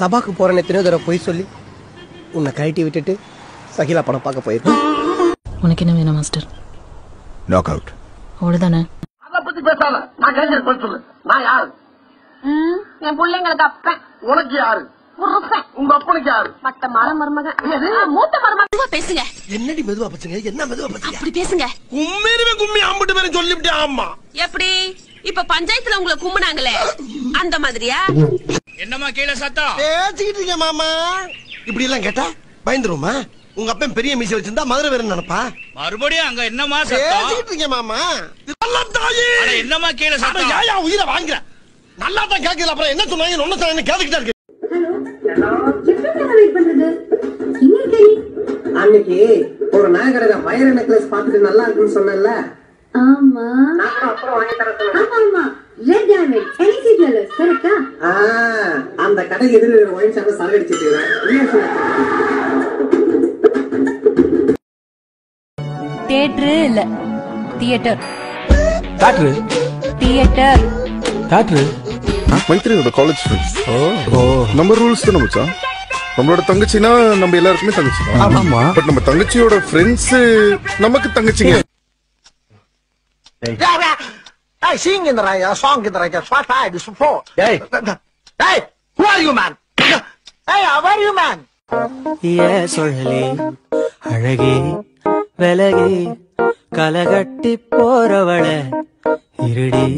சபாக்கு போறேன்னு எத்தனையோ தடவை போய் சொல்லி உன்னை கழட்டி விட்டுட்டு சகிலா படம் பார்க்க போயிருக்கேன். உனக்கு என்ன வேணும் மாஸ்டர்? Knock out. அவ்வளவுதானே? அத பத்தி பேசாத. நான் கேட்கிற பதில் சொல்லு. நான் யாரு? என் பிள்ளைங்களுக்கு அப்பன். உனக்கு யாரு? உங்க அப்பனுக்கு யாரு? பட்ட மருமகன். மூத்த மருமகன். மெதுவா பேசுங்க. என்னடி மெதுவா பேசுங்க? என்ன மெதுவா பேசுங்க? அப்படி பேசுங்க. கும்மிருவே கும்மி அம்பிட்டு பேரும் சொல்லிவிட்டே. ஆமா. எப்படி? இப்ப பஞ்சாயத்துல உங்களை கும்பினாங்களே அந்த மாதிரியா? என்னமா கீழே சத்தம்? பேசிக்கிட்டு இருக்க மாமா. இப்படி எல்லாம் கேட்டா பயந்துருமா? உங்க அப்பன் பெரிய மீசை வச்சிருந்தா மதுரை வேற நினைப்பா. மறுபடியும் அங்க என்னமா சத்தம்? பேசிக்கிட்டு இருக்க மாமா. என்னமா கீழே சத்தம்? யாயா உயிரை வாங்குற? நல்லா தான் கேக்குது. அப்புறம் என்ன சொன்னாங்க? ஒன்னு சொன்ன கேட்டுக்கிட்டா இருக்கு. அன்னைக்கு ஒரு நாயகரோட வைர நெக்லஸ் பார்த்துட்டு நல்லா இருக்குன்னு சொன்னேன்ல. ஆமா அப்புறம் வாங்கி தர சொன்னேன். ஆமா ஆமா ரெட் டைமண்ட் எலிசி ஜுவல்லர்ஸ் கரெக்ட்டா? அந்த கடை எதிரில் இருக்கிற ஒயின் ஷாப்பை சாகடிச்சிட்டு தியேட்டர் இல்ல தியேட்டர். தியேட்டர். தியேட்டர். தியேட்டர். மைத்ரியோட காலேஜ் ஃப்ரெண்ட்ஸ். நம்ம ரூல்ஸ் தான் மச்சான். நம்மளோட தங்கச்சினா நம்ம எல்லாருக்குமே தங்கச்சி தான். ஆமா. பட் நம்ம தங்கச்சியோட ஃப்ரெண்ட்ஸ் நமக்கு தங்கச்சிங்க. Hey, sing in the right, song in the right, what I do support. Hey, who are you, man? Hey, how are you, man? சொல்லி அழகே விலகி கலகட்டி போறவள இருடி.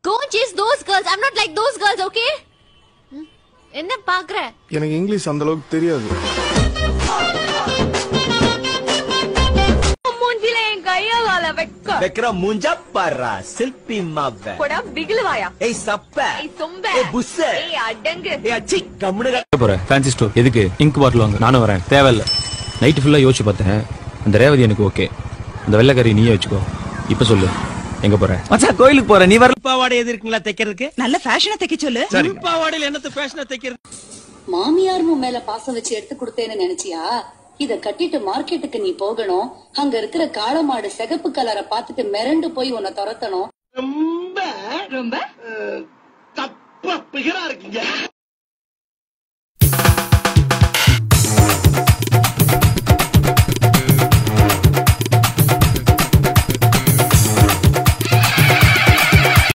Don't chase those girls. I'm not like those girls, okay? என்ன பாக்குற? எனக்கு English அந்த அளவுக்கு தெரியாது. மூஞ்சில என் கையால வெக்கற மூஞ்ச பாரா சில்பி மாவே. போடா பிகிலுவாயா. ஏய் சப்ப. ஏய் சொம்ப. ஏய் புஸ்ஸ. ஏய் அடங்கு. ஏய் அச்சி கம்முனு போற ஃபேன்சி ஸ்டோர் எதுக்கு? இங்க் பாட்டில் வாங்க. நானும் வரேன். தேவையில்ல. நைட் ஃபுல்லா யோசிச்சு பார்த்தேன். அந்த ரேவதி எனக்கு ஓகே. அந்த வெள்ளக்கறி நீயே வச்சுக்கோ. இப்ப சொல்லு எங்க போற? மச்சான் கோயிலுக்கு போற. நீ வர பாவாடை எது இருக்குங்களா தைக்கிறதுக்கு? நல்ல ஃபேஷனா தைக்க சொல்லு. பாவாடையில என்னத்த ஃபேஷனா தைக்கிறது? மாமியார் மேல பாசம் வச்சு எடுத்து கொடுத்தேன்னு நினைச்சியா? இத கட்டிட்டு மார்க்கெட்டுக்கு நீ போகணும். அங்க இருக்கிற காளமாடு சிகப்பு கலரை பார்த்துட்டு மிரண்டு போய் உன்னை துரத்தணும். ரொம்ப ரொம்ப தப்பா பிகரா இருக்கீங்க.